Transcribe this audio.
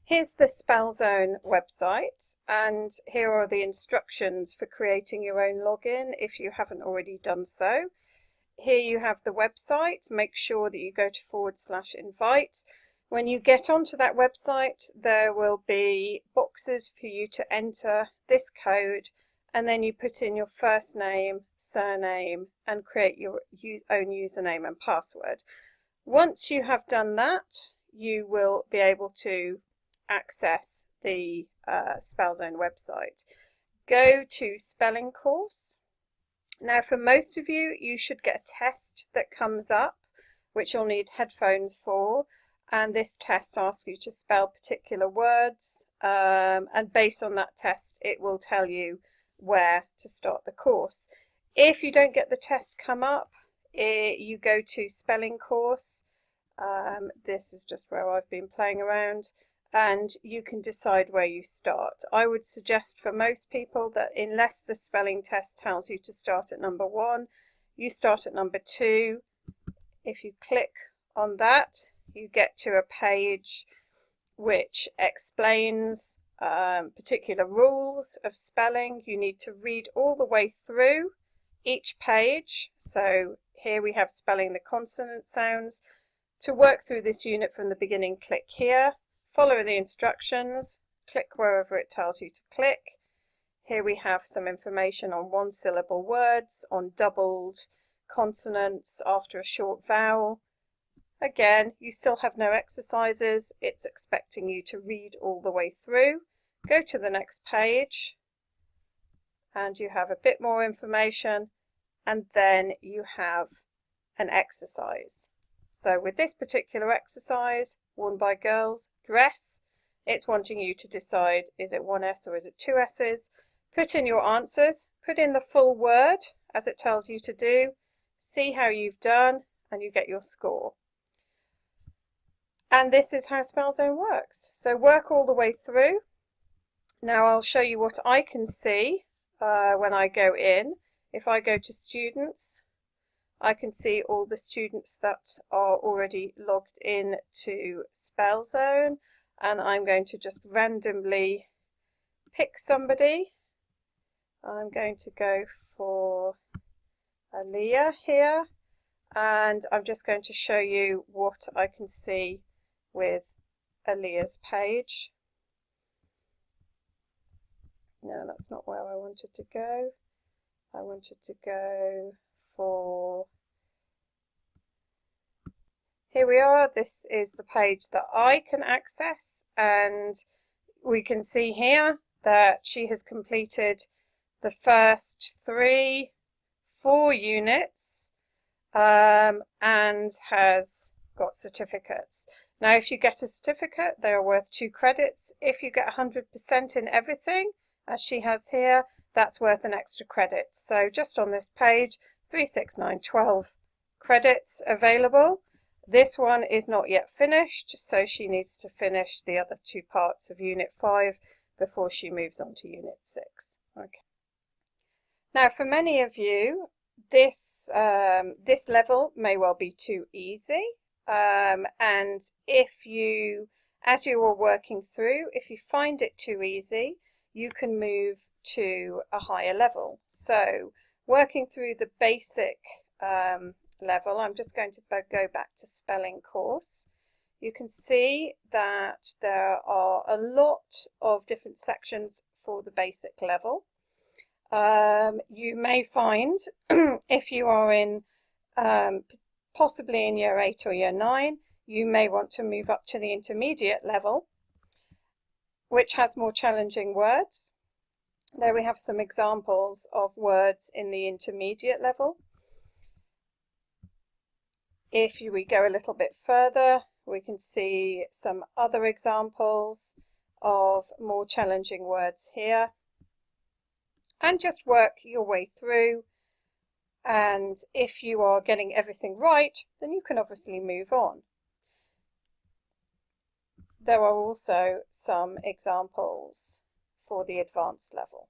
Here's the Spellzone website, and here are the instructions for creating your own login if you haven't already done so. Here you have the website. Make sure that you go to /invite. When you get onto that website, there will be boxes for you to enter this code, and then you put in your first name, surname, and create your own username and password. Once you have done that, you will be able to access the Spellzone website. Go to spelling course. Now for most of you, you should get a test that comes up, which you'll need headphones for, and this test asks you to spell particular words, and based on that test it will tell you where to start the course. If you don't get the test come up, you go to spelling course. This is just where I've been playing around, and you can decide where you start. I would suggest for most people that unless the spelling test tells you to start at number 1, you start at number 2. If you click on that, you get to a page which explains particular rules of spelling. You need to read all the way through each page. So here we have spelling the consonant sounds. To work through this unit from the beginning, click here. Follow the instructions, click wherever it tells you to click. Here we have some information on one-syllable words, on doubled consonants after a short vowel. Again, you still have no exercises. It's expecting you to read all the way through. Go to the next page and you have a bit more information, and then you have an exercise. So with this particular exercise, worn by girls, dress, it's wanting you to decide, is it 1 S or is it 2 S's? Put in your answers, put in the full word as it tells you to do, see how you've done, and you get your score. And this is how Spellzone works. So work all the way through. Now I'll show you what I can see when I go in. If I go to students, I can see all the students that are already logged in to Spellzone, and I'm going to just randomly pick somebody. I'm going to go for Aaliyah here, and I'm just going to show you what I can see with Aaliyah's page. No, that's not where I wanted to go. I wanted to go for, here we are. This is the page that I can access, and we can see here that she has completed the first 4 units and has got certificates. Now if you get a certificate, they are worth 2 credits. If you get 100% in everything, as she has here, that's worth an extra credit. So just on this page, 3, 6, 9, 12 credits available. This one is not yet finished, so she needs to finish the other 2 parts of Unit 5 before she moves on to Unit 6. Okay. Now for many of you, this level may well be too easy, and if you, as you are working through, if you find it too easy, you can move to a higher level. So working through the basic level, I'm just going to go back to spelling course. You can see that there are a lot of different sections for the basic level. You may find if you are in possibly in year 8 or year 9, you may want to move up to the intermediate level, which has more challenging words. There we have some examples of words in the intermediate level. If we go a little bit further, we can see some other examples of more challenging words here. And just work your way through, and if you are getting everything right, then you can obviously move on. There are also some examples for the advanced level.